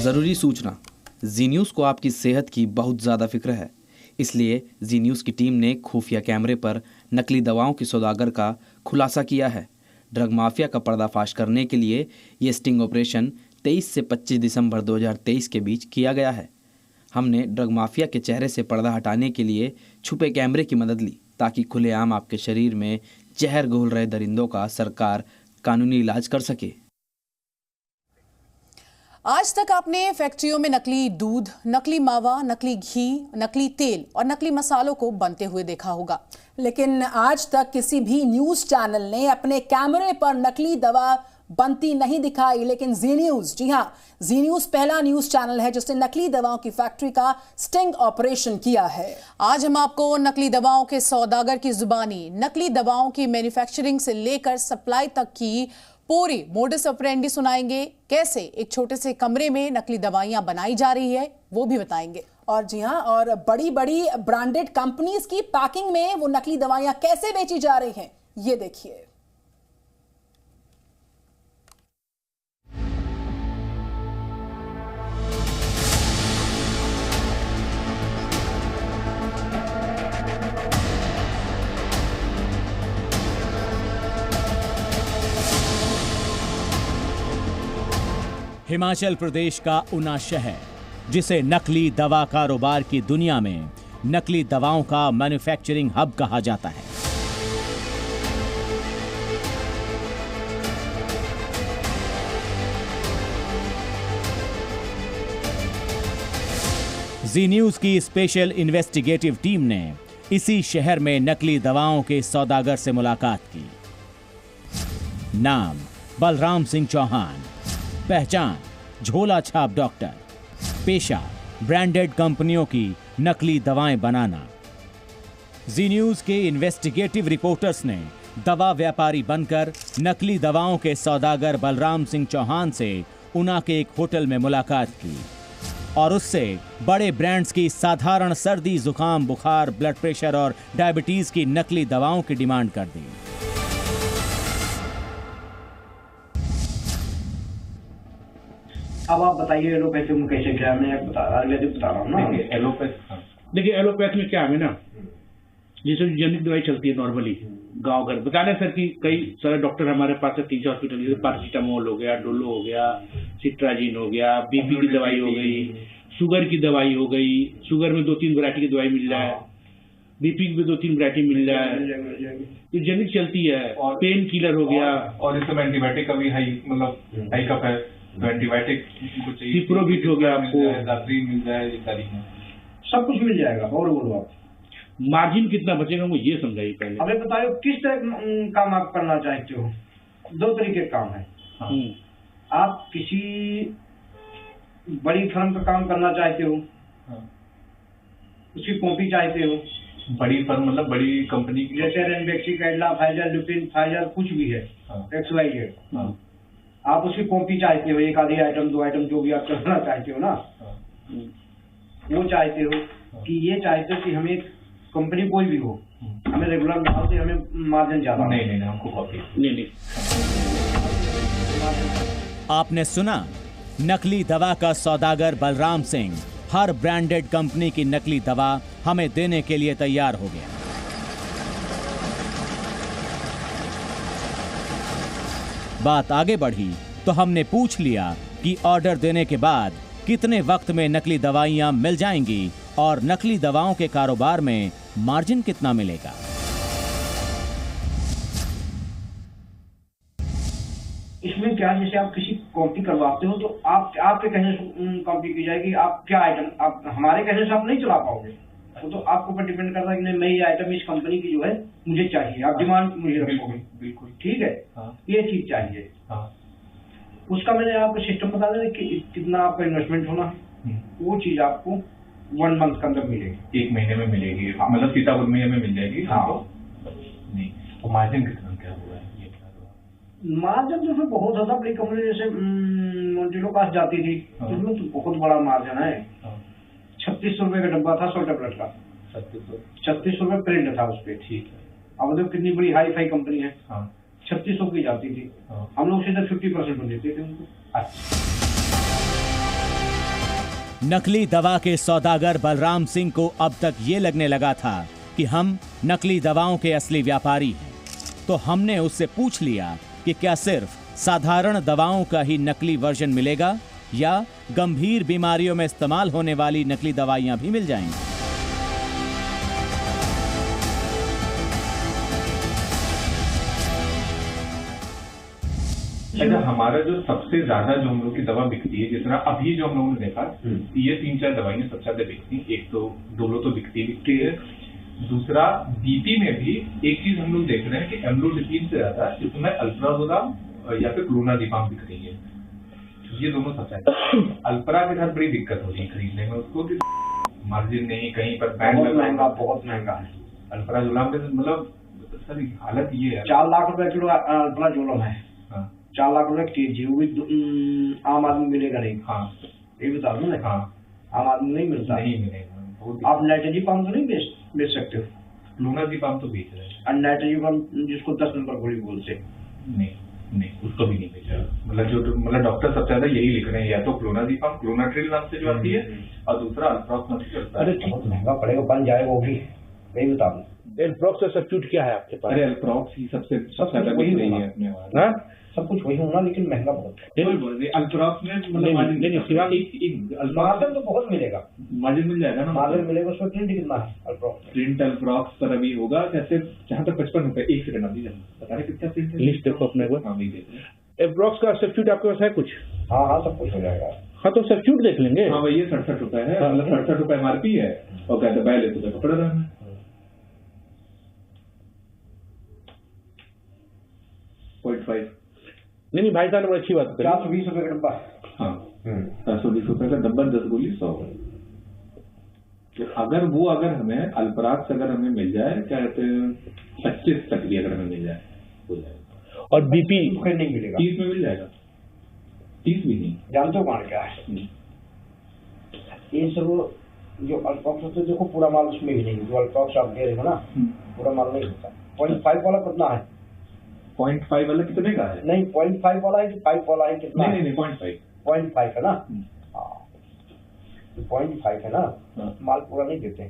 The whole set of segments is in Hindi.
ज़रूरी सूचना। जी न्यूज़ को आपकी सेहत की बहुत ज़्यादा फिक्र है, इसलिए जी न्यूज़ की टीम ने खुफिया कैमरे पर नकली दवाओं की सौदागर का खुलासा किया है। ड्रग माफिया का पर्दाफाश करने के लिए ये स्टिंग ऑपरेशन 23 से 25 दिसंबर 2023 के बीच किया गया है। हमने ड्रग माफिया के चेहरे से पर्दा हटाने के लिए छुपे कैमरे की मदद ली, ताकि खुलेआम आपके शरीर में जहर घोल रहे दरिंदों का सरकार कानूनी इलाज कर सके। आज तक आपने फैक्ट्रियों में नकली दूध, नकली मावा, नकली घी, नकली तेल और नकली मसालों को बनते हुए देखा होगा, लेकिन आज तक किसी भी न्यूज चैनल ने अपने कैमरे पर नकली दवा बनती नहीं दिखाई। लेकिन जी न्यूज, जी हाँ, जी न्यूज पहला न्यूज चैनल है जिसने नकली दवाओं की फैक्ट्री का स्टिंग ऑपरेशन किया है। आज हम आपको नकली दवाओं के सौदागर की जुबानी, नकली दवाओं की मैन्युफैक्चरिंग से लेकर सप्लाई तक की पूरी मोडस ऑपरेंडी सुनाएंगे। कैसे एक छोटे से कमरे में नकली दवाइयां बनाई जा रही है वो भी बताएंगे। और जी हाँ, और बड़ी बड़ी ब्रांडेड कंपनीज की पैकिंग में वो नकली दवाइयां कैसे बेची जा रही हैं, ये देखिए। हिमाचल प्रदेश का ऊना शहर, जिसे नकली दवा कारोबार की दुनिया में नकली दवाओं का मैन्युफैक्चरिंग हब कहा जाता है। जी न्यूज की स्पेशल इन्वेस्टिगेटिव टीम ने इसी शहर में नकली दवाओं के सौदागर से मुलाकात की। नाम बलराम सिंह चौहान, पहचान झोला छाप डॉक्टर, पेशा ब्रांडेड कंपनियों की नकली दवाएं बनाना। जी न्यूज के इन्वेस्टिगेटिव रिपोर्टर्स ने दवा व्यापारी बनकर नकली दवाओं के सौदागर बलराम सिंह चौहान से ऊना के एक होटल में मुलाकात की और उससे बड़े ब्रांड्स की साधारण सर्दी, जुकाम, बुखार, ब्लड प्रेशर और डायबिटीज की नकली दवाओं की डिमांड कर दी। अब आप बताइए एलोपैथी में कैसे क्या है? मैं बता रहा हूँ ना। देखिए एलोपैथ में क्या है ना, जैसे जेनिक दवाई चलती है नॉर्मली गांव घर, बताने सर कि कई सारे डॉक्टर हमारे पास है, 3 हॉस्पिटल, जैसे पैरासीटामोल हो गया, डोलो हो गया, सिट्राजिन हो गया, बीपी की दवाई हो गई, शुगर की दवाई हो गई, शुगर में 2-3 वैरायटी की दवाई मिल जाए, बीपी में 2-3 वैरायटी मिल जाए, तो जेनिक चलती है, पेन किलर हो गया, और इस समय एंटीबायोटिक का भी हाई कप है, तो एंटीबायोटिक सिप्रोबिट हो गया, आपको मिल जाए, सब कुछ मिल जाएगा। और बोलो आप मार्जिन कितना बचेगा वो ये समझाइए पहले। हमें बताइए किस तरह काम आप करना चाहते हो? 2 तरीके के काम है। आप किसी बड़ी फर्म का काम करना चाहते हो, उसकी कॉपी चाहते हो, बड़ी फर्म मतलब बड़ी कंपनी की, जैसे Ranbaxy, Cadila, Pfizer, Lupin, Pfizer, कुछ भी है, XYZ, आप उसकी कॉपी चाहते हो, 1 आधी आइटम 2 आइटम जो भी आप करना चाहते हो ना, वो चाहते हो कि ये चाहते हो कि हमें कंपनी कोई भी हो, हमें रेगुलर भाव से हमें मार्जिन ज्यादा। नहीं, हमको कॉपी नहीं। आपने सुना, नकली दवा का सौदागर बलराम सिंह हर ब्रांडेड कंपनी की नकली दवा हमें देने के लिए तैयार हो गया। बात आगे बढ़ी तो हमने पूछ लिया कि ऑर्डर देने के बाद कितने वक्त में नकली दवाइयां मिल जाएंगी और नकली दवाओं के कारोबार में मार्जिन कितना मिलेगा। इसमें क्या, जैसे आप किसी कॉपी करवाते हो तो आपके कहने से कॉपी की जाएगी। आप क्या आइटम, आप हमारे कहने से आप नहीं चला पाओगे, वो तो आपके ऊपर डिपेंड करता है कि नहीं, मैं ये आइटम इस कंपनी की जो है मुझे चाहिए, आप डिमांड मुझे रखोगे। बिल्कुल ठीक है। ये चीज चाहिए। उसका मैंने आपको सिस्टम बता दें कि कितना आपका इन्वेस्टमेंट होना है, वो चीज आपको 1 मंथ के अंदर मिलेगी, 1 महीने में मिलेगी। मतलब सीतापुर में हमें मिल जाएगी। नहीं, तो मार्जिन कितना क्या हुआ है? मार्जिन जो है बहुत ज्यादा, बड़ी कंपनी जैसे मोन्टिलो पास जाती थी, उसमें तो बहुत बड़ा मार्जिन है। 3600 रुपए का डब्बा था 100 टेबलेट का, 3600 रुपए प्रिंट था उस पर। ठीक है। अब देखो कितनी बड़ी हाई फाई कंपनी है, 3600 की जाती थी, हम लोग सीधे 50% में देते थे उनको। नकली दवा के सौदागर बलराम सिंह को अब तक ये लगने लगा था कि हम नकली दवाओं के असली व्यापारी हैं, तो हमने उससे पूछ लिया कि क्या सिर्फ साधारण दवाओं का ही नकली वर्जन मिलेगा या गंभीर बीमारियों में इस्तेमाल होने वाली नकली दवाइयां भी मिल जाएंगी। अच्छा, हमारा जो सबसे ज्यादा जो हम लोग की दवा बिकती है, जिस तरह अभी जो हम लोगों ने देखा, ये 3-4 दवाइयां सबसे ज्यादा बिकती हैं। एक तो डोलो तो बिकती है, दूसरा बीपी में भी एक चीज हम लोग देख रहे हैं कि एम्लोडिपिन से ज्यादा इसमें अल्प्राजोलाम या फिर क्लोनाजिपाम बिक रही है। ये दोनों सबसे अल्प्रा के साथ बड़ी दिक्कत होती है खरीदने में उसको, कि मार्जिन नहीं, कहीं पर बैंक बहुत महंगा है। अल्प्राजोलाम के मतलब सर हालत ये है, 4 लाख रुपए किलो अल्प्राजोलाम है। 4 लाख रुपए केजी, वो भी आम आदमी मिलेगा नहीं। हाँ, ये बता दो ना। हाँ, आम आदमी नहीं मिलता, नहीं मिलेगा। आप नाइट्रोजिपाम तो नहीं बेच सकते हो? क्लोनाजिपाम तो बेच रहे हैं, और नाइट्रोजिपाम जिसको 10 नंबर गोली बोलते, नहीं उसको भी नहीं बेचा। मतलब डॉक्टर सबसे ज्यादा यही लिख रहे हैं, या तो क्लोनाजिपाम, क्लोनाट्रिल नाम से जो आती है, और दूसरा अल्प्रोक्स नाम से चलता है। बहुत महंगा पड़ेगा, बन जाएगा वो भी, मैं बता दूं। एल्प्रोक्स का सब्स्टिट्यूट क्या है आपके पास? अरे एल्प्रोक्स ही सबसे ज्यादा बिक रही है अपने वहाँ। हाँ, सब कुछ वही होना, लेकिन महंगा बहुत है। अल्प्रोक्स में नहीं, मार्जिन तो बहुत मिलेगा, मार्जिन मिल जाएगा ना, मार्जिन मिलेगा। उसमें प्रिंट कितना है अल्प्रोक्स? प्रिंट अल्प्रोक्स पर अभी होगा कैसे, जहाँ तक 55 रुपए। 1 सेकंड अभी बता रहे कितना प्रिंट है, लिस्ट देखो अपने को। हाँ, देख रहे हैं। एल्प्रोक्स का सब्स्टिट्यूट आपके पास है कुछ? हाँ, सब कुछ हो जाएगा। हाँ, तो सब्स्टिट्यूट देख लेंगे। हाँ भाई, ये 67 रुपए है, मतलब 67 रुपए एमआरपी है, और कहते पहले तो पकड़ रहा है 0.5। नहीं भाई साहब, बड़ी अच्छी बात है। 420 रुपए का डब्बा। हाँ, 420 रुपए का डब्बा, 10 गोली 100। तो अगर हमें अल्प्राक्स अगर हमें मिल जाए, क्या कहते हैं 25 तक भी अगर हमें मिल जाए, हो जाएगा। और बीपी नहीं मिलेगा, 30 में मिल जाएगा, 30 भी नहीं। जानते हो कौन क्या है ये सब? जो अल्प्रोक्स होते हैं, देखो पूरा माल उसमें भी नहीं, जो अल्प्रोक्स आप दे रहे हो ना, पूरा माल नहीं होता। 0.5 वाला कितना है? 0.5 वाला कितने का है? नहीं, 0.5 वाला है कि 5 वाला है? कितना? नहीं, 0.5। 0.5 है ना? हाँ, 0.5 है ना? माल पूरा नहीं देते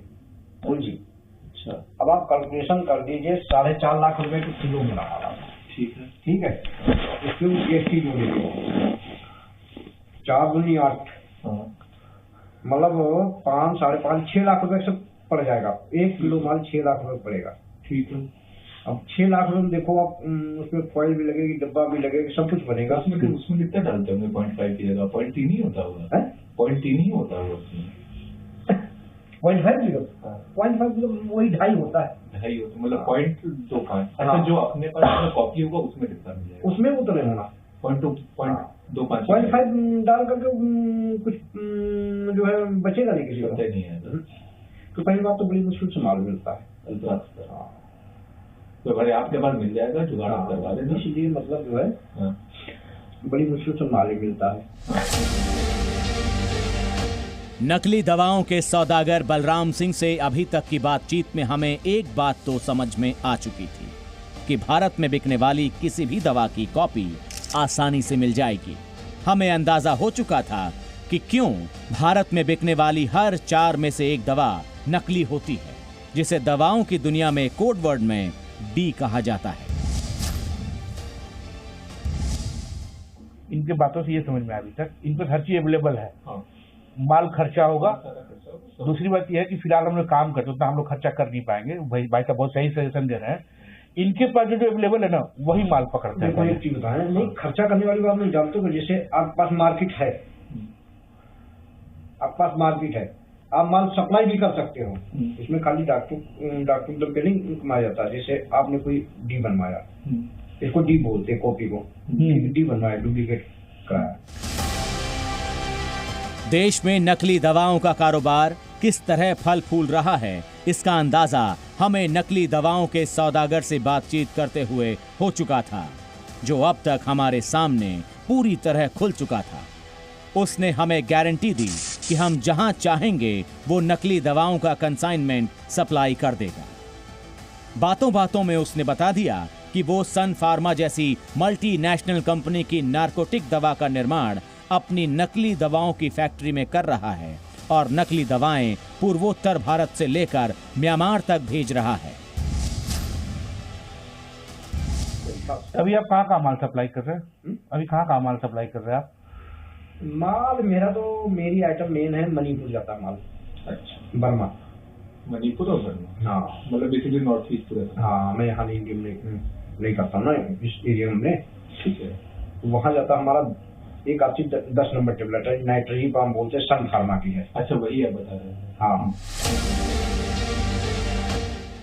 पूंजी। अच्छा, अब आप कैलकुलेशन कर दीजिए, 4.5 लाख रुपए की किलो में लगा रहा है। ठीक है, इसमें GST जो दीजिए 4 दूनी 8, मतलब 5, 5.5, 6 लाख रुपए से पड़ जाएगा। 1 किलो माल 6 लाख रुपए पड़ेगा। ठीक है। अब 6 लाख रुपए देखो आप, उसमें फॉइल भी लगेगी, डब्बा भी लगेगा, सब कुछ बनेगा। उसमें कितना डालते होंगे? 0.5 की जगह 0.3 ही होता होगा। 0.3 ही होता होगा उसमें। 0.5 वही 2.5 होता है। 2.5 होता, मतलब 0.25। अच्छा, जो अपने पास कॉपी होगा उसमें कितना मिल जाएगा? उसमें वो तो नहीं होना। 0.25 डाल करके कुछ जो है बचेगा नहीं किसी को, नहीं है। तो पहली बात तो बड़ी मुश्किल से माल मिलता है। तो भाई आपके पास मिल जाएगा, जुगाड़ आप करवा देना। इसीलिए मतलब जो है बड़ी मुश्किल से माल ही मिलता है। नकली दवाओं के सौदागर बलराम सिंह से अभी तक की बातचीत में हमें एक बात तो समझ में आ चुकी थी कि भारत में बिकने वाली किसी भी दवा की कॉपी आसानी से मिल जाएगी। हमें अंदाजा हो चुका था कि क्यों भारत में बिकने वाली हर 4 में से एक दवा नकली होती है, जिसे दवाओं की दुनिया में कोड वर्ड में डी कहा जाता है। इनके बातों से ये समझ में आया अभी तक, इन पर हर चीज अवेलेबल है। माल खर्चा होगा। दूसरी बात यह है कि फिलहाल हम लोग काम करते उतना हम लोग खर्चा कर नहीं पाएंगे। भाई साहब बहुत सही सजेशन दे रहे हैं। इनके पास जो अवेलेबल है ना, वही माल पकड़ते हैं। एक चीज बताएं, नहीं खर्चा करने वाली बात नहीं जानते हो। जैसे आपके पास मार्केट है, आपके पास मार्केट है, आप माल सप्लाई भी कर सकते हो। इसमें खाली डॉक्टर पे नहीं कमाया जाता। जैसे आपने कोई डी बनवाया, इसको डी बोलते हैं कॉपी को, डी बनवाया, डुप्लीकेट कराया। देश में नकली दवाओं का कारोबार किस तरह फल फूल रहा है, इसका अंदाजा हमें नकली दवाओं के सौदागर से बातचीत करते हुए हो चुका था, जो अब तक हमारे सामने पूरी तरह खुल चुका था। उसने हमें गारंटी दी कि हम जहां चाहेंगे वो नकली दवाओं का कंसाइनमेंट सप्लाई कर देगा। बातों बातों में उसने बता दिया कि वो सन फार्मा जैसी मल्टीनेशनल कंपनी की नारकोटिक दवा का निर्माण अपनी नकली दवाओं की फैक्ट्री में कर रहा है और नकली दवाएं पूर्वोत्तर भारत से लेकर म्यांमार तक भेज रहा है। अभी आप कहाँ माल सप्लाई कर रहे हैं? अभी कहाँ माल सप्लाई कर रहे हैं आप? माल मेरा तो मेरी आइटम मेन है, मणिपुर जाता है माल। अच्छा, बर्मा। मणिपुर और बर्मा? हाँ, मतलब बेसिकली नॉर्थ ईस्ट पूरा। हाँ, मैं यहाँ नहीं करता हूँ ना इस एरिया में। ठीक है, वहाँ जाता हमारा एक आपसी 10 नंबर टेबलेट है, नाइट्रोजीपाम बोलते हैं, सन फार्मा की है। अच्छा, वही आप बता रहे हैं? हाँ।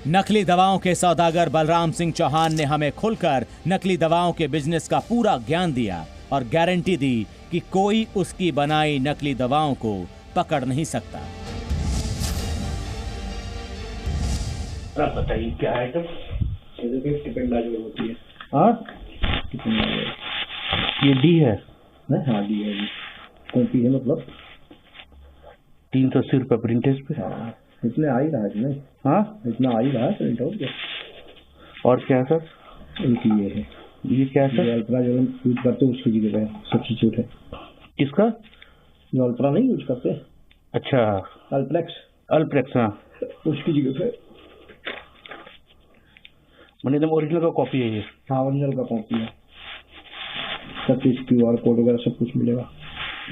नकली दवाओं के सौदागर बलराम सिंह चौहान ने हमें खुलकर नकली दवाओं के बिजनेस का पूरा ज्ञान दिया और गारंटी दी कि कोई उसकी बनाई नकली दवाओं को पकड़ नहीं सकता। आप बताइए क्या आइटम? टिपेंडाजोल होती है। हाँ, ये डी है ना? हाँ, डी है। कॉपी है, मतलब 380 रुपये प्रिंटेज पे। हाँ, इतने आ ही रहा है नहीं? हाँ, इतना आ ही रहा है प्रिंट आउट। और क्या सर? एक ये है। ये क्या है सर? अल्ट्रा जो हम यूज करते हैं उसकी जगह पे सब्स्टिट्यूट है। किसका? जो अल्ट्रा नहीं यूज करते, अच्छा, अल्प्रेक्स। हाँ, उसकी जगह पे मतलब ओरिजिनल का कॉपी है ये? हाँ, ओरिजिनल का कॉपी है। सब चीज QR कोड वगैरह सब कुछ मिलेगा।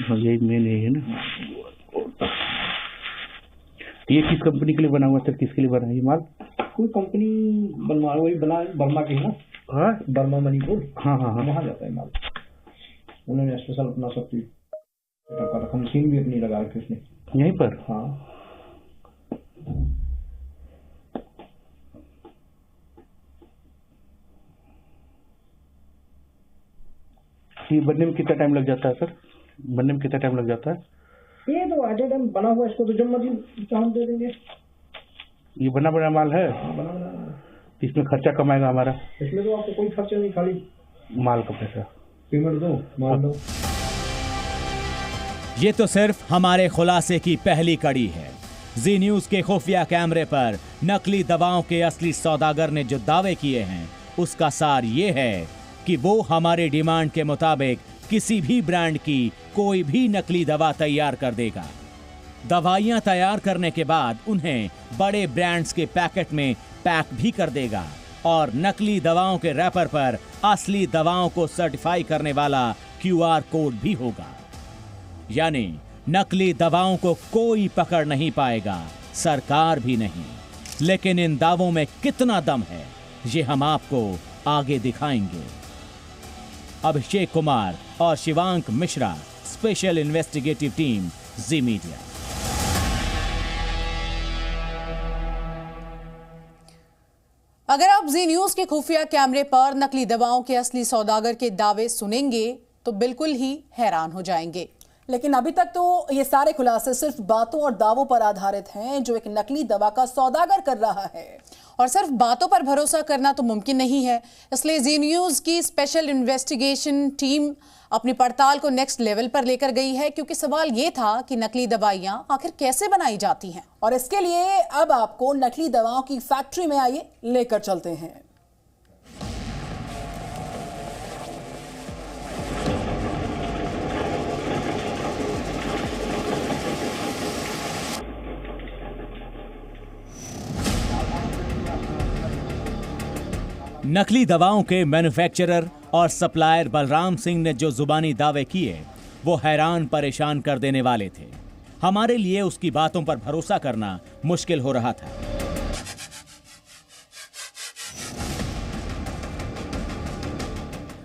हाँ, यही मेन यही है ना। ये किस कंपनी के लिए बना हुआ सर? किसके लिए बना है ये माल? कोई कंपनी बनवा, वही बना, बर्मा की है ना। हाँ, बर्मा मणिपुर। हाँ हाँ हाँ, वहाँ जाता है माल। उन्होंने स्पेशल अपना सब चीज रखा, मशीन भी अपनी लगा रखी उसने यहीं पर। हाँ, ये बनने में कितना टाइम लग जाता है सर? बनने में कितना टाइम लग जाता है? ये तो आज टाइम बना हुआ, इसको तो जब मर्जी काम दे देंगे। ये बना बना माल है? हाँ, बना। इसमें खर्चा कमाएगा हमारा? इसमें तो आपको कोई खर्चा नहीं, खाली माल का पैसा। पेमेंट दो, माल दो। ये तो सिर्फ हमारे खुलासे की पहली कड़ी है। जी न्यूज के खुफिया कैमरे पर नकली दवाओं के असली सौदागर ने जो दावे किए हैं उसका सार ये है कि वो हमारे डिमांड के मुताबिक किसी भी ब्रांड की कोई भी नकली दवा तैयार कर देगा। दवाइयां तैयार करने के बाद उन्हें बड़े ब्रांड्स के पैकेट में पैक भी कर देगा और नकली दवाओं के रैपर पर असली दवाओं को सर्टिफाई करने वाला QR कोड भी होगा। यानी नकली दवाओं को कोई पकड़ नहीं पाएगा, सरकार भी नहीं। लेकिन इन दावों में कितना दम है ये हम आपको आगे दिखाएंगे। अभिषेक कुमार और Shivank Mishra, special investigative team, Zee media. अगर आप जी न्यूज के खुफिया कैमरे पर नकली दवाओं के असली सौदागर के दावे सुनेंगे तो बिल्कुल ही हैरान हो जाएंगे। लेकिन अभी तक तो ये सारे खुलासे सिर्फ बातों और दावों पर आधारित हैं जो एक नकली दवा का सौदागर कर रहा है। और सिर्फ बातों पर भरोसा करना तो मुमकिन नहीं है, इसलिए जी न्यूज की स्पेशल इन्वेस्टिगेशन टीम अपनी पड़ताल को नेक्स्ट लेवल पर लेकर गई है, क्योंकि सवाल ये था कि नकली दवाइयां आखिर कैसे बनाई जाती हैं। और इसके लिए अब आपको नकली दवाओं की फैक्ट्री में आइए लेकर चलते हैं। नकली दवाओं के मैन्युफैक्चरर और सप्लायर बलराम सिंह ने जो जुबानी दावे किए वो हैरान परेशान कर देने वाले थे। हमारे लिए उसकी बातों पर भरोसा करना मुश्किल हो रहा था।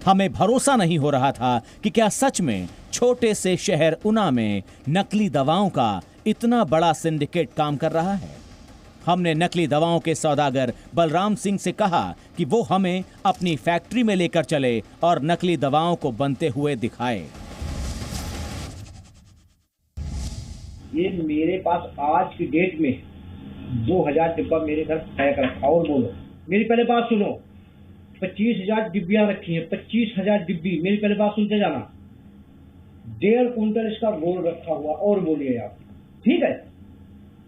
हमें भरोसा नहीं हो रहा था कि क्या सच में छोटे से शहर ऊना में नकली दवाओं का इतना बड़ा सिंडिकेट काम कर रहा है। हमने नकली दवाओं के सौदागर बलराम सिंह से कहा कि वो हमें अपनी फैक्ट्री में लेकर चले और नकली दवाओं को बनते हुए दिखाए। ये मेरे पास आज की डेट में 2000 डिब्बा मेरे घर पैक रखा। और बोलो, मेरी पहले बात सुनो, 25,000 डिब्बियां रखी हैं, 25,000 डिब्बी। मेरी पहले बात सुनते जाना। 1.5 कुंटल इसका गोल रखा हुआ। और बोलिए आप, ठीक है?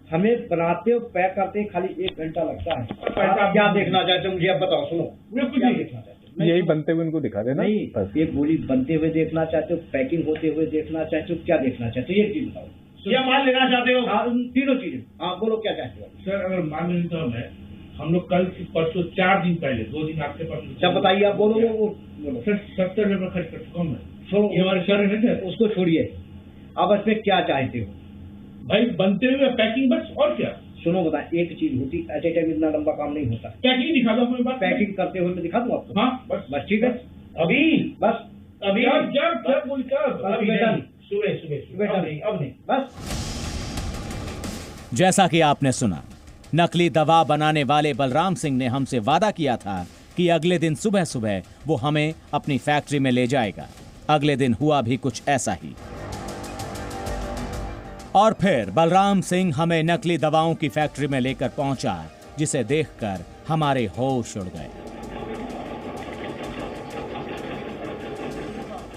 हमें बनाते हो, पैक करते खाली 1 घंटा लगता है। आप क्या देखना चाहते हो मुझे अब बताओ। सुनो, क्या देखना चाहते हो? यही बनते हुए उनको दिखा देना। नहीं, ये गोली बनते हुए देखना चाहते हो, पैकिंग होते हुए देखना चाहते हो, क्या देखना चाहते हो, ये चीज बताओ। क्या मान लेना चाहते हो? हाँ, तीनों चीजें। हाँ बोलो, क्या चाहते हो सर अगर मान लें तो हम लोग कल परसों 4 दिन पहले 2 दिन आपके पास। क्या बताइए आप, बोलो वो बोलो। सर 70 रुपये खर्च कर चुका हूँ मैं। छोड़ो, ये हमारे सर है सर। उसको छोड़िए, अब इसमें क्या चाहते हो भाई? बनते हुए पैकिंग बस, और क्या? सुनो बताएं, एक चीज होती एट ए टाइम इतना लंबा काम नहीं होता। पैकिंग दिखा दो अपने पास। पैकिंग करते हुए मैं दिखा दूं आपको? हाँ बस ठीक है, अभी बस अभी क्या बोल क्या अभी बेटा नहीं। सुबह बेटा अब नहीं बस। जैसा कि आपने सुना, नकली दवा बनाने वाले बलराम सिंह ने हमसे वादा किया था कि अगले दिन सुबह सुबह वो हमें अपनी फैक्ट्री में ले जाएगा। अगले दिन हुआ भी कुछ ऐसा ही। और फिर बलराम सिंह हमें नकली दवाओं की फैक्ट्री में लेकर पहुंचा, जिसे देखकर हमारे होश उड़ गए।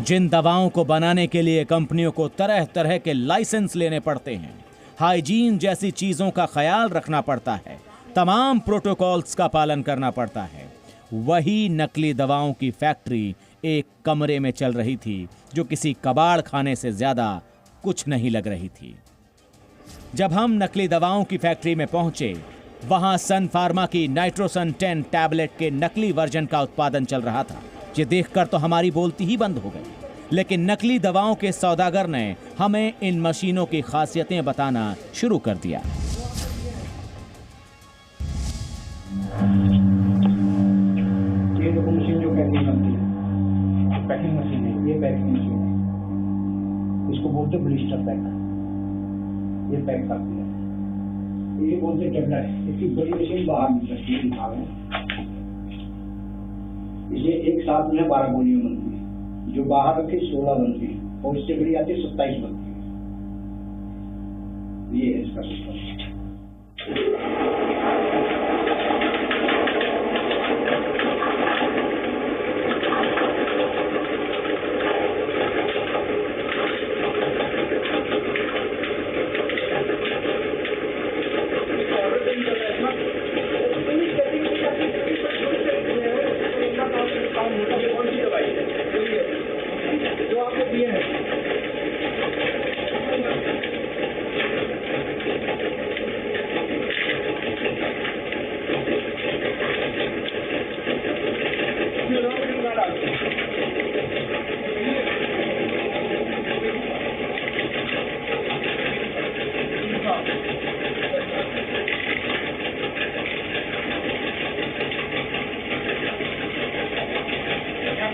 जिन दवाओं को बनाने के लिए कंपनियों को तरह तरह के लाइसेंस लेने पड़ते हैं, हाइजीन जैसी चीजों का ख्याल रखना पड़ता है, तमाम प्रोटोकॉल्स का पालन करना पड़ता है, वही नकली दवाओं की फैक्ट्री एक कमरे में चल रही थी, जो किसी कबाड़ खाने से ज्यादा कुछ नहीं लग रही थी। जब हम नकली दवाओं की फैक्ट्री में पहुंचे, वहां सन फार्मा की नाइट्रोसन 10 टैबलेट के नकली वर्जन का उत्पादन चल रहा था। ये देखकर तो हमारी बोलती ही बंद हो गई। लेकिन नकली दवाओं के सौदागर ने हमें इन मशीनों की खासियतें बताना शुरू कर दिया। ये देखो मशीन जो पैकिंग करती है, पैकिंग मशीन है, ये पैकिंग मशीन है, इसको बोलते ब्लिस्टर पैक। ये पैक करती है, ये बोलते टेबलेट। इसकी बड़ी मशीन बाहर मिल सकती है दिमाग में। ये एक साथ में 12 गोलियां बनती है, जो बाहर रखी 16 बनती है, और इससे बड़ी आती है 27 बनती है। ये है इसका सिस्टम।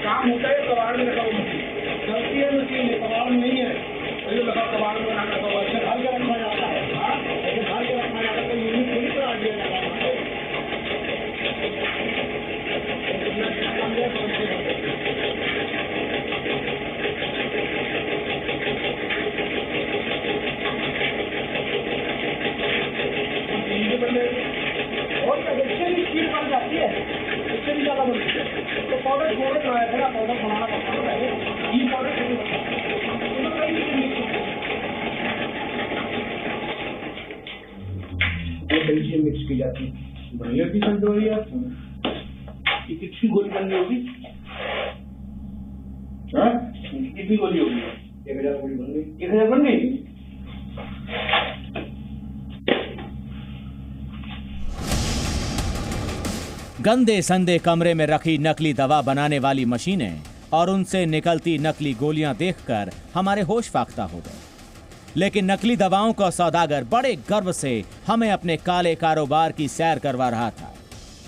काम होता है कबाड़ में रखा हुआ मशीन, गलती है मशीन है, कबाड़ में नहीं है। तो लगा कबाड़ में रखा हुआ है, घर के रखा जाता है। हाँ, घर के रखा जाता है, तो यूनिट पूरी तरह दिया जाता है। और इससे भी स्पीड बढ़ जाती है, इससे भी ज्यादा बढ़ती है। तो पाउडर छोड़े ना है, थोड़ा पाउडर बनाना पड़ता है। ये पाउडर से मिक्स की जाती है। बढ़िया की संतो है यार। ये कितनी गोली बननी होगी? हाँ, कितनी गोली होगी? 1000 गोली बन गई। 1000 बन गई। गंदे संदे कमरे में रखी नकली दवा बनाने वाली मशीनें और उनसे निकलती नकली गोलियां देखकर हमारे होश फाख्ता हो गए। लेकिन नकली दवाओं का सौदागर बड़े गर्व से हमें अपने काले कारोबार की सैर करवा रहा था।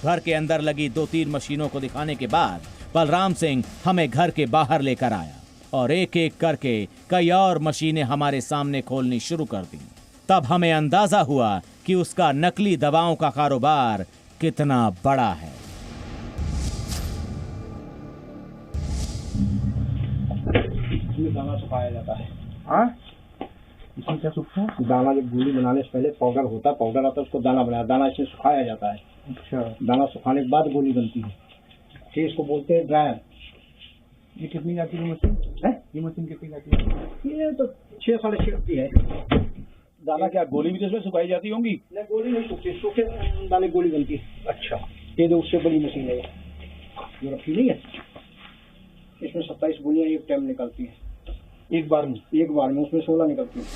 घर के अंदर लगी 2-3 मशीनों को दिखाने के बाद बलराम सिंह हमें घर के बाहर लेकर आया और एक एक करके कई और मशीनें हमारे सामने खोलनी शुरू कर दी। तब हमें अंदाजा हुआ कि उसका नकली दवाओं का कारोबार कितना बड़ा है। इसमें दाना सुखाया जाता है। हाँ, इसमें क्या सूखता है? दाना जब गोली बनाने से पहले पाउडर होता है, पाउडर आता है, उसको दाना बनाया, दाना इसमें सुखाया जाता है। अच्छा, दाना सुखाने के बाद गोली बनती है, फिर इसको बोलते हैं ड्रायर। ये कितनी जाती है मशीन? है ये मशीन कितनी जाती है? ये तो 6-6.5 की है। दाना क्या गोली भी तो इसमें सुखाई जाती होंगी? नहीं, गोली नहीं सूखती, सूखे दाने गोली बनती है। अच्छा, ये तो उससे बड़ी मशीन है। जो रखी नहीं है, इसमें 27 गोलियां एक टाइम निकलती हैं, एक बार में उसमें 16 निकलती हैं।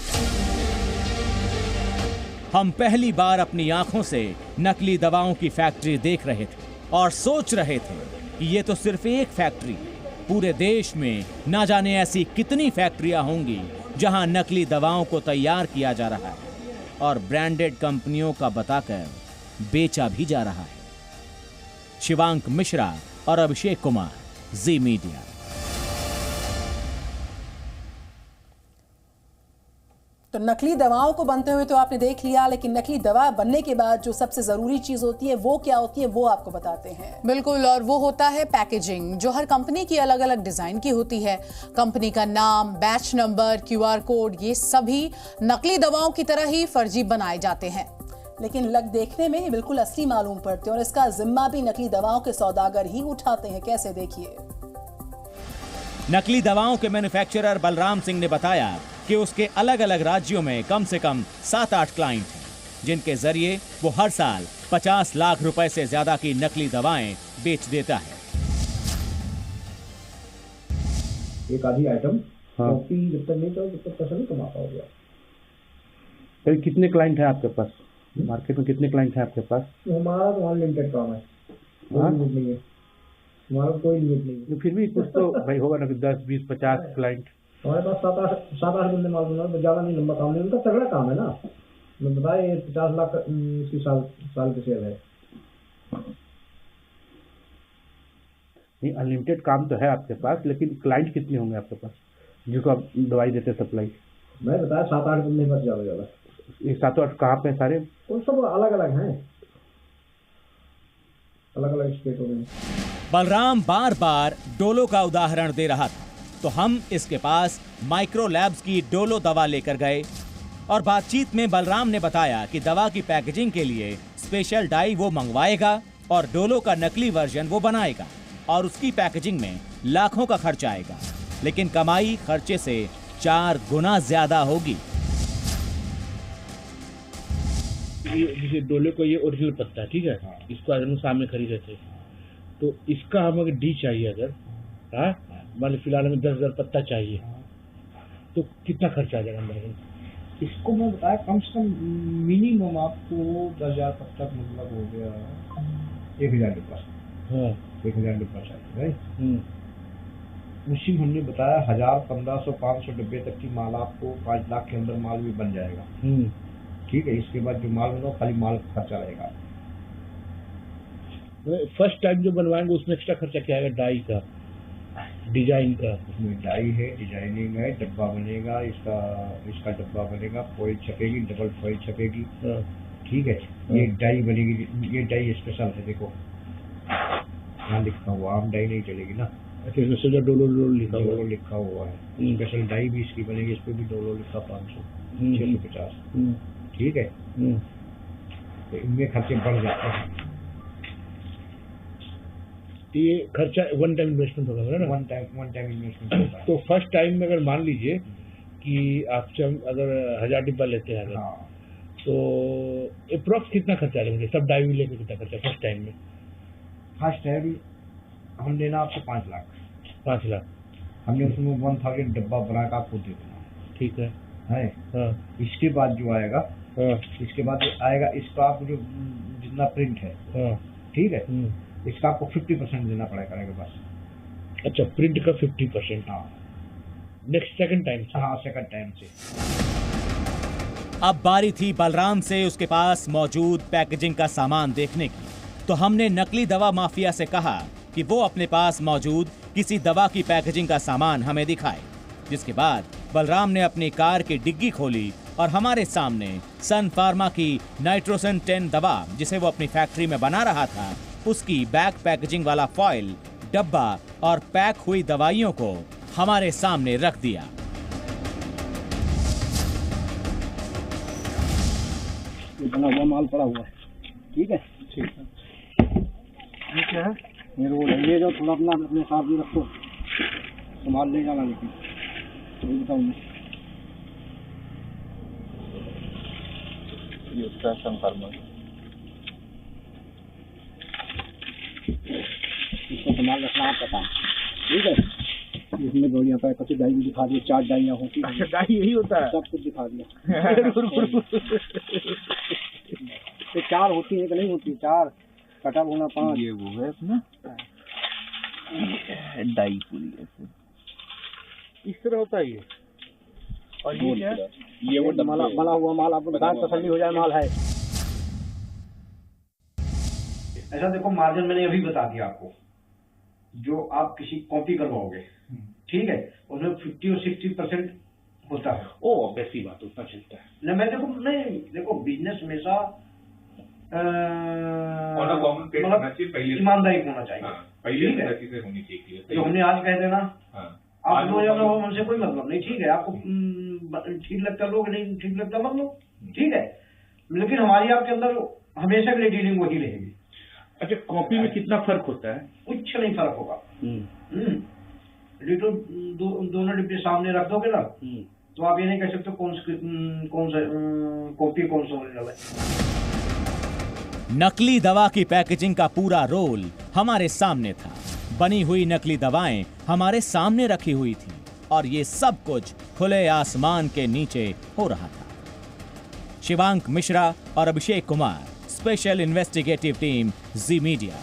हम पहली बार अपनी आंखों से नकली दवाओं की फैक्ट्री देख रहे थे और सोच रहे थे कि ये तो सिर्फ एक फैक्ट्री है। पूरे देश में ना जाने ऐसी कितनी फैक्ट्रियां होंगी जहां नकली दवाओं को तैयार किया जा रहा है और ब्रांडेड कंपनियों का बताकर बेचा भी जा रहा है। शिवांक मिश्रा और अभिषेक कुमार, जी मीडिया। तो नकली दवाओं को बनते हुए तो आपने देख लिया, लेकिन नकली दवा बनने के बाद जो सबसे जरूरी चीज होती है वो क्या होती है, वो आपको बताते हैं। बिल्कुल, और वो होता है पैकेजिंग, जो हर कंपनी की अलग अलग डिजाइन की होती है। कंपनी का नाम, बैच नंबर, QR कोड, ये सभी नकली दवाओं की तरह ही फर्जी बनाए जाते हैं, लेकिन लग देखने में बिल्कुल असली मालूम पड़ते हैं और इसका जिम्मा भी नकली दवाओं के सौदागर ही उठाते हैं। कैसे, देखिए। नकली दवाओं के मैन्युफैक्चरर बलराम सिंह ने बताया कि उसके अलग अलग राज्यों में कम से कम 7-8 क्लाइंट हैं, जिनके जरिए वो हर साल 50 लाख रुपए से ज्यादा की नकली दवाएं बेच देता है। एक आधी आइटम कॉपी जब तक नहीं करो तब तक पैसा नहीं कमा पाओगे। फिर कितने क्लाइंट हैं आपके पास मार्केट में? कितने क्लाइंट हैं आपके पास? हमारा तो अनलिमिटेड काम है, कोई लिमिट नहीं है हमारा, कोई लिमिट नहीं है। फिर भी कुछ तो भाई होगा ना कि 10, 20, 50 क्लाइंट। हमारे पास 7-8 बंदे माल बना, ज्यादा नहीं, लंबा काम नहीं, उनका तगड़ा काम है ना। मैं बताया 50 लाख इसकी साल की सेल है। नहीं, अनलिमिटेड काम तो है आपके पास, लेकिन क्लाइंट कितने होंगे आपके पास जिसको आप दवाई देते सप्लाई? मैं बताया 7-8 बंदे बस, ज्यादा। ये 7-8 कहाँ पे सारे? वो सब अलग अलग हैं, अलग अलग स्टेटों में। बलराम बार बार डोलो का उदाहरण दे रहा था, तो हम इसके पास माइक्रो लैब्स की डोलो दवा लेकर गए और बातचीत में बलराम ने बताया कि दवा की पैकेजिंग के लिए स्पेशल डाई वो मंगवाएगा और डोलो का नकली वर्जन वो बनाएगा और उसकी पैकेजिंग में लाखों का खर्च आएगा, लेकिन कमाई खर्चे से 4 गुना ज्यादा होगी। जैसे डोले को ये ओरिजिनल पत्ता है, ठीक है, इसको आज हम सामने खरीदे थे, तो इसका हमें डी चाहिए, अगर मान फिलहाल हमें 10,000 पत्ता चाहिए, तो कितना खर्चा आ जाएगा अंदर? इसको मैं बताया कम से कम मिनिमम आपको 10,000 तक मतलब हो गया 1,000 डिब्बा। हाँ, 1,000 डिब्बा चाहिए भाई। उसी हमने बताया 1,000, 1,500, 500 डिब्बे तक की माल आपको 5 लाख के अंदर माल भी बन जाएगा। ठीक है, इसके बाद जो माल बनाओ खाली माल खर्चा रहेगा। फर्स्ट टाइम जो बनवाएंगे उसमें एक्स्ट्रा खर्चा क्या आएगा? डाई का, डिजाइन का? उसमें डाई है, डिजाइनिंग है, डब्बा बनेगा, इसका डब्बा बनेगा, फॉइल छपेगी, डबल फॉइल छपेगी। ठीक है, ये डाई बनेगी, ये डाई स्पेशल है, देखो यहाँ लिखा हुआ, आम डाई नहीं चलेगी ना। अच्छा, इसमें सोचा डोलो लिखा हुआ है। स्पेशल डाई भी इसकी बनेगी, इस पे भी डोलो लिखा 500, 650। ठीक है, तो इनमें खर्चे बढ़ जाते हैं। ये खर्चा वन टाइम इन्वेस्टमेंट होगा ना? वन टाइम इन्वेस्टमेंट होगा। तो फर्स्ट टाइम में अगर मान लीजिए कि आपसे हम अगर 1,000 डिब्बा लेते हैं, हाँ, तो अप्रॉक्स कितना खर्चा आएगा? सब डाई भी लेके कितना खर्चा फर्स्ट टाइम में? फर्स्ट टाइम हम देना आपको 5 लाख। 5 लाख हमने उसमें 1,000 डब्बा बना कर आपको दे देना। ठीक है। हाँ। इसके बाद जो आएगा, हाँ, इसके बाद आएगा इसका आपको जो जितना प्रिंट है, हाँ, ठीक है, इसका आपको 50% देना पड़ेगा बस। अच्छा, प्रिंट का 50%? हाँ, नेक्स्ट सेकंड टाइम से? हाँ, सेकंड टाइम से। अब बारी थी बलराम से उसके पास मौजूद पैकेजिंग का सामान देखने की, तो हमने नकली दवा माफिया से कहा कि वो अपने पास मौजूद किसी दवा की पैकेजिंग का सामान हमें दिखाए, जिसके बाद बलराम ने अपनी कार की डिग्गी खोली और हमारे सामने सन फार्मा की नाइट्रोसन 10 दवा, जिसे वो अपनी फैक्ट्री में बना रहा था, उसकी बैक पैकेजिंग वाला फॉइल, डब्बा और पैक हुई दवाइयों को हमारे सामने रख दिया। ये बना हुआ माल पड़ा हुआ है, ठीक है, ठीक है। ये क्या है? ये रोल है, ये जो थोड़ा अपने साथ भी रखो, संभाल ले जाना, लेकिन ये बताऊँ ये उसका सन फार्मा, इसको माल रखना आप बताएं, ठीक है। इसमें गोलियां पैक करके डाई भी दिखा दिए, 4 डाइयां होती हैं। अच्छा, डाई यही होता है, सब कुछ दिखा दिया। तो 4 होती है कि नहीं होती, 4 कटा होना 5, ये वो है अपना डाई पूरी ऐसे इस तरह होता है ये। और ये क्या है? ये वो बना हुआ माल आपको बताएं, तसल्ली हो जाए माल है। ऐसा देखो, मार्जिन मैंने अभी बता दिया आपको, जो आप किसी कॉपी करवाओगे, ठीक है, उसमें 50 और 60% होता है। ओ वैसी बात उतना चलता है न, मैं देखो बिजनेस हमेशा मतलब ईमानदारी होना चाहिए, ठीक है। जो हमने आज कह देना, आप लो या ना हो, हमसे कोई मतलब नहीं, ठीक है। आपको ठीक लगता लोग, नहीं ठीक लगता मत लो, ठीक है। लेकिन हमारी आपके अंदर हमेशा के लिए डीलिंग वही रहेगी। अच्छा, कॉपी में कितना फर्क होता है? कुछ नहीं फर्क होगा। डिटो दोनों डिब्बे सामने रख दोगे ना, तो आप ये नहीं कह सकते कौन सा कॉपी कौन सा ओरिजिनल है। नकली दवा की पैकेजिंग का पूरा रोल हमारे सामने था। बनी हुई नकली दवाएं हमारे सामने रखी हुई थी और ये सब कुछ खुले आसमान के नीचे हो रहा था। शिवांक मिश्रा और Abhishek Kumar, special investigative team, Zee media.